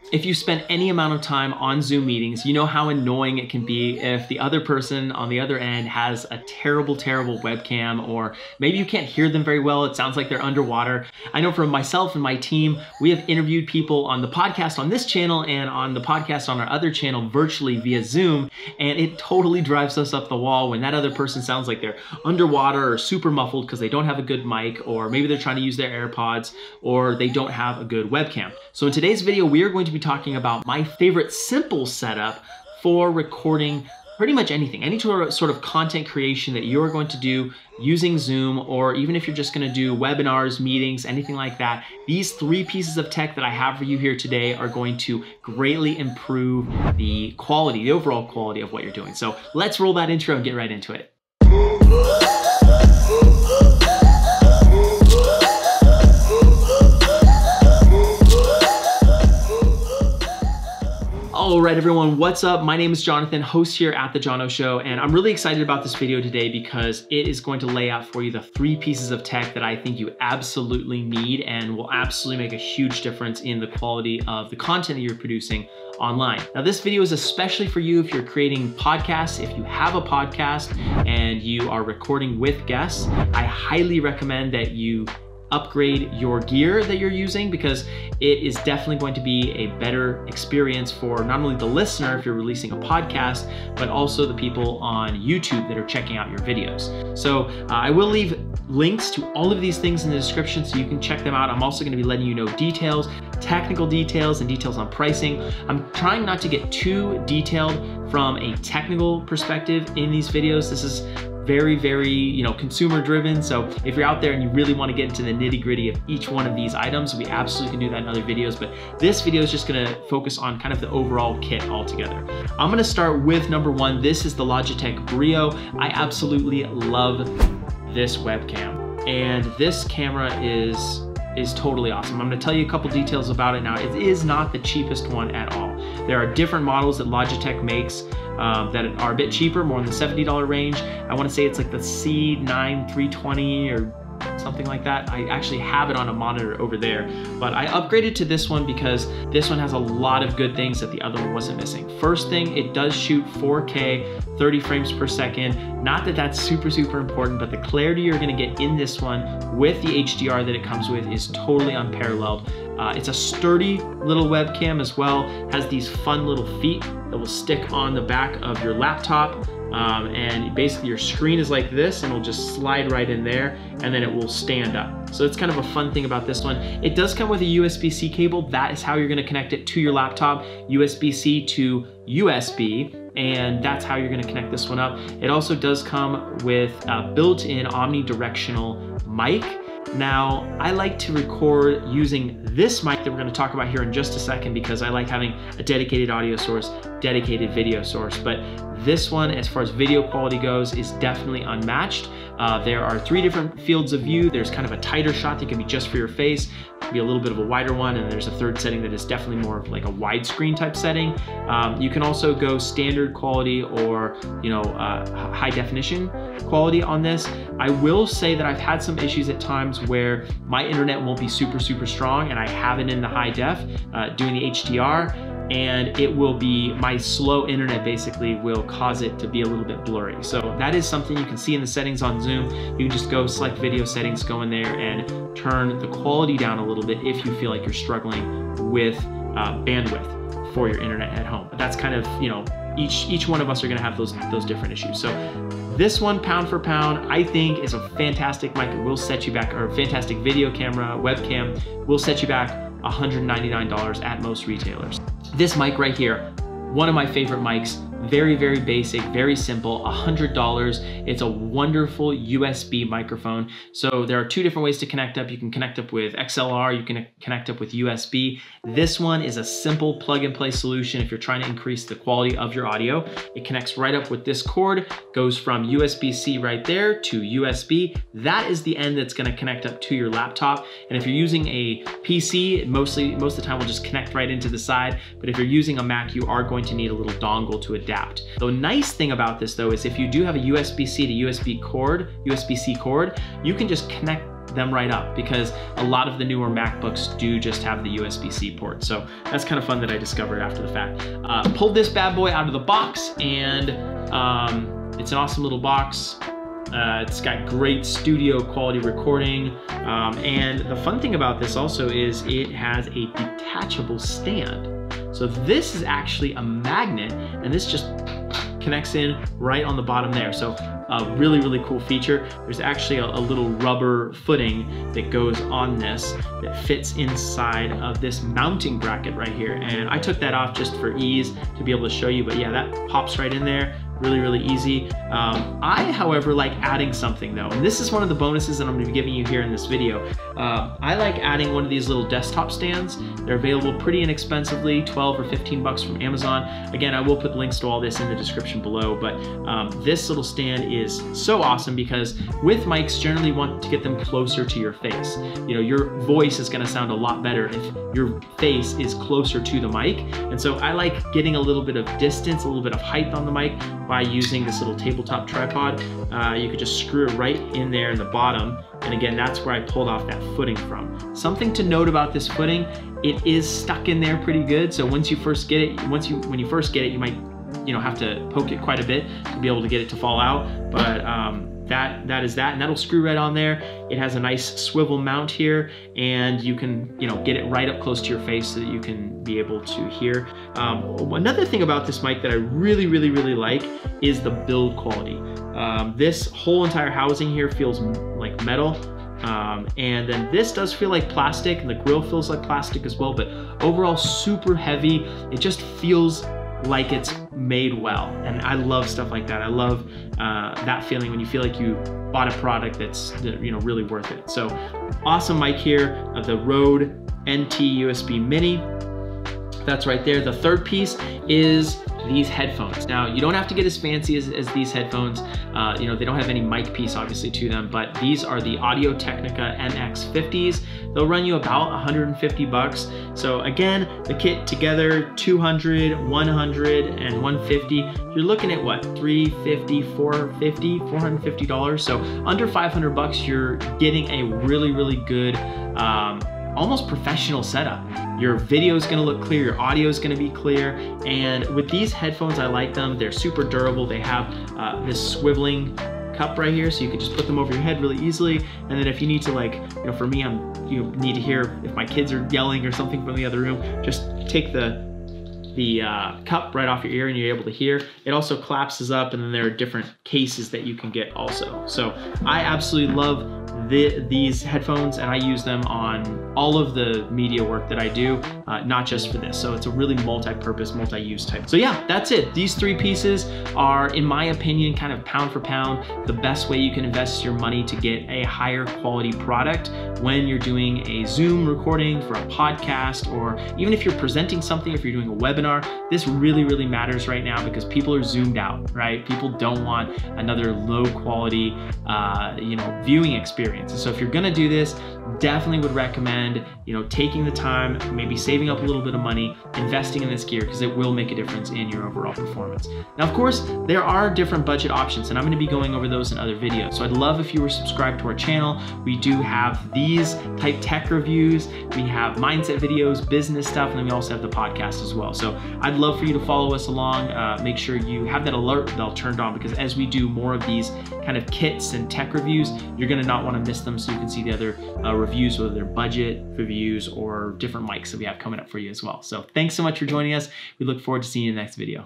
If you spend any amount of time on Zoom meetings, you know how annoying it can be if the other person on the other end has a terrible webcam, or maybe you can't hear them very well. It sounds like they're underwater. I know for myself and my team, we have interviewed people on the podcast on this channel and on the podcast on our other channel virtually via Zoom, and it totally drives us up the wall when that other person sounds like they're underwater or super muffled because they don't have a good mic, or maybe they're trying to use their AirPods, or they don't have a good webcam. So in today's video, we are going to be talking about my favorite simple setup for recording pretty much anything, any sort of content creation that you're going to do using Zoom, or even if you're just gonna do webinars, meetings, anything like that. These 3 pieces of tech that I have for you here today are going to greatly improve the quality, the overall quality of what you're doing. So let's roll that intro and get right into it. All right, everyone, what's up? My name is Jonathan, host here at The Jono Show, and I'm really excited about this video today because it is going to lay out for you the 3 pieces of tech that I think you absolutely need and will absolutely make a huge difference in the quality of the content that you're producing online. Now, this video is especially for you if you're creating podcasts. If you have a podcast and you are recording with guests, I highly recommend that you upgrade your gear that you're using, because it is definitely going to be a better experience for not only the listener if you're releasing a podcast, but also the people on YouTube that are checking out your videos. So I will leave links to all of these things in the description so you can check them out. I'm also going to be letting you know details, technical details, and details on pricing. I'm trying not to get too detailed from a technical perspective in these videos. This is very, consumer driven. So if you're out there and you really want to get into the nitty gritty of each one of these items, we absolutely can do that in other videos. But this video is just gonna focus on kind of the overall kit altogether. I'm gonna start with number 1. This is the Logitech Brio. I absolutely love this webcam. And this camera is totally awesome. I'm gonna tell you a couple details about it now. It is not the cheapest one at all. There are different models that Logitech makes that are a bit cheaper, more in the $70 range. I wanna say it's like the C9 320 or something like that. I actually have it on a monitor over there, but I upgraded to this one because this one has a lot of good things that the other one wasn't missing. First thing, it does shoot 4K, 30 frames per second. Not that that's super important, but the clarity you're gonna get in this one with the HDR that it comes with is totally unparalleled. It's a sturdy little webcam as well, has these fun little feet that will stick on the back of your laptop. And basically your screen is like this and it'll just slide right in there, and then it will stand up. So it's kind of a fun thing about this one. It does come with a USB-C cable. That is how you're gonna connect it to your laptop, USB-C to USB, and that's how you're gonna connect this one up. It also does come with a built-in omnidirectional mic. Now, I like to record using this mic that we're gonna talk about here in just a second because I like having a dedicated audio source, dedicated video source, but this one, as far as video quality goes, is definitely unmatched. There are 3 different fields of view. There's kind of a tighter shot that can be just for your face, be a little bit of a wider one, and there's a 3rd setting that is definitely more of like a widescreen type setting. You can also go standard quality or high definition quality on this. I will say that I've had some issues at times where my internet won't be super strong, and I have it in the high def doing the HDR, and it will be, my slow internet basically will cause it to be a little bit blurry. So that is something you can see in the settings on Zoom. You can just go select video settings, go in there and turn the quality down a little bit if you feel like you're struggling with bandwidth for your internet at home. But that's kind of, each one of us are gonna have those different issues. So this one, pound for pound, I think is a fantastic mic. It will set you back, or a fantastic video camera, webcam, will set you back $199 at most retailers. This mic right here, one of my favorite mics, very basic, very simple, $100. It's a wonderful USB microphone. So there are 2 different ways to connect up. You can connect up with XLR, you can connect up with USB. This one is a simple plug and play solution if you're trying to increase the quality of your audio. It connects right up with this cord, goes from USB-C right there to USB. That is the end that's gonna connect up to your laptop. And if you're using a PC, most of the time will just connect right into the side. But if you're using a Mac, you are going to need a little dongle to adapt. The nice thing about this though is if you do have a USB-C to USB-C cord, you can just connect them right up, because a lot of the newer MacBooks do just have the USB-C port. So that's kind of fun that I discovered after the fact. Pulled this bad boy out of the box, and it's an awesome little box. It's got great studio quality recording. And the fun thing about this also is it has a detachable stand. So this is actually a magnet, and this just connects in right on the bottom there. So a really, really cool feature. There's actually a little rubber footing that goes on this that fits inside of this mounting bracket right here. And I took that off just for ease to be able to show you, but yeah, that pops right in there. Really, really easy. I, however, like adding something though, and this is one of the bonuses that I'm gonna be giving you here in this video. I like adding one of these little desktop stands. They're available pretty inexpensively, 12 or 15 bucks from Amazon. Again, I will put links to all this in the description below, but this little stand is so awesome because with mics, generally want to get them closer to your face. You know, your voice is gonna sound a lot better if your face is closer to the mic. And so I like getting a little bit of distance, a little bit of height on the mic by using this little tabletop tripod. You could just screw it right in there in the bottom. And again, that's where I pulled off that footing from. Something to note about this footing, it is stuck in there pretty good. So once you first get it, when you first get it, you might have to poke it quite a bit to be able to get it to fall out. But that is that, and that'll screw right on there. It has a nice swivel mount here, and you can get it right up close to your face so that you can be able to hear. Another thing about this mic that I really, really, really like is the build quality. This whole entire housing here feels like metal. And then this does feel like plastic, and the grill feels like plastic as well, but overall super heavy. It just feels like it's made well, and I love stuff like that. I love that feeling when you feel like you bought a product that's really worth it. So awesome mic here, the Rode NT USB Mini. That's right there. The third piece is these headphones. Now, you don't have to get as fancy as these headphones. They don't have any mic piece obviously to them, but these are the Audio-Technica MX50s. They'll run you about 150 bucks. So again, the kit together, 200, 100, and 150. You're looking at what, 350, 450, $450. So under 500 bucks, you're getting a really, really good, almost professional setup. Your video is gonna look clear, your audio is gonna be clear, and with these headphones, I like them. They're super durable. They have this swiveling cup right here, so you can just put them over your head really easily. And then if you need to, for me, you need to hear if my kids are yelling or something from the other room, just take the cup right off your ear and you're able to hear. It also collapses up, and then there are different cases that you can get also. So I absolutely love these headphones, and I use them on all of the media work that I do, not just for this. So it's a really multi-purpose, multi-use type. So yeah, that's it. These three pieces are, in my opinion, kind of pound for pound, the best way you can invest your money to get a higher quality product when you're doing a Zoom recording for a podcast, or even if you're presenting something, if you're doing a webinar. This really, really matters right now because people are zoomed out, right? People don't want another low quality, viewing experience. And so if you're gonna do this, definitely would recommend, taking the time, maybe saving up a little bit of money, investing in this gear, because it will make a difference in your overall performance. Now, of course, there are different budget options, and I'm gonna be going over those in other videos. So I'd love if you were subscribed to our channel. We do have these type tech reviews, we have mindset videos, business stuff, and then we also have the podcast as well. So I'd love for you to follow us along. Make sure you have that alert bell turned on, because as we do more of these kind of kits and tech reviews, you're gonna not wanna miss them, so you can see the other reviews, whether they're budget reviews or different mics that we have coming up for you as well. So thanks so much for joining us. We look forward to seeing you in the next video.